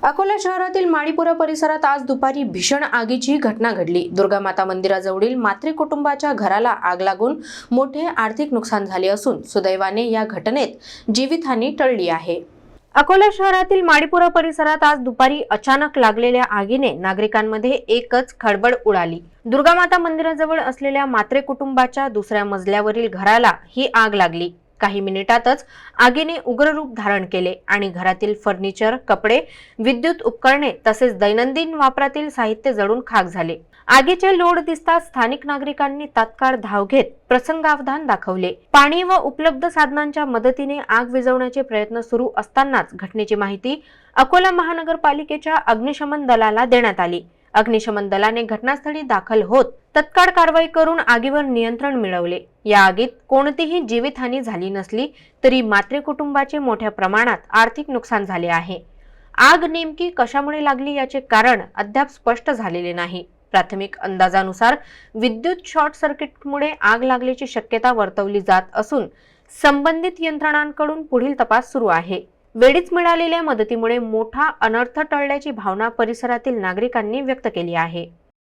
अकोला शहरातील माळीपुरा परिसरात आज दुपारी भीषण आगीची घटना घडली। दुर्गा माता मंदिराजवळील मात्रे कुटुंबाच्या घराला आग लागून मोठे आर्थिक नुकसान झाले असून सुदैवाने या घटनेत जीवितहानी टळली आहे। अकोला शहरातील माळीपुरा परिसरात आज दुपारी अचानक लागलेल्या आगीने नागरिकांमध्ये एकच खळबळ उडाली। दुर्गा माता मंदिराजवळ असलेल्या मात्रे कुटुंबाच्या दुसऱ्या मजल्यावरील घराला ही आग लागली। काही मिनिटातच आगीने उग्र रूप धारण केले आणि घरातील फर्निचर, कपडे, विद्युत उपकरणे तसेच दैनंदिन वापरातील साहित्य जळून खाक झाले। आगीचे लोड दिसताच स्थानिक नागरिकांनी तात्काळ धाव घेत प्रसंगावधान दाखवले। पाणी व उपलब्ध साधनांच्या मदतीने आग विझवण्याचे प्रयत्न सुरू असतानाच घटनेची माहिती अकोला महानगरपालिकेच्या अग्निशमन दलाला देण्यात आली। अग्निशमन दलाने घटनास्थळी दाखल होत तत्काळ कारवाई करून आगीवर नियंत्रण मिळवले। या आगीत कोणतीही जीवितहानी झाली नसली तरी मात्रे कुटुंबाचे मोठ्या प्रमाणात आर्थिक नुकसान झाले आहे। आग नेमकी कशामुळे लागली याचे कारण अद्याप स्पष्ट झालेले नाही। प्राथमिक अंदाजानुसार विद्युत शॉर्ट सर्किटमुळे आग लागल्याची शक्यता वर्तवली जात असून संबंधित यंत्रणांकडून पुढील तपास सुरू आहे। वेळीच मिळालेल्या मदतीमुळे मोठा अनर्थ टळल्याची भावना परिसरातील नागरिकांनी व्यक्त केली आहे।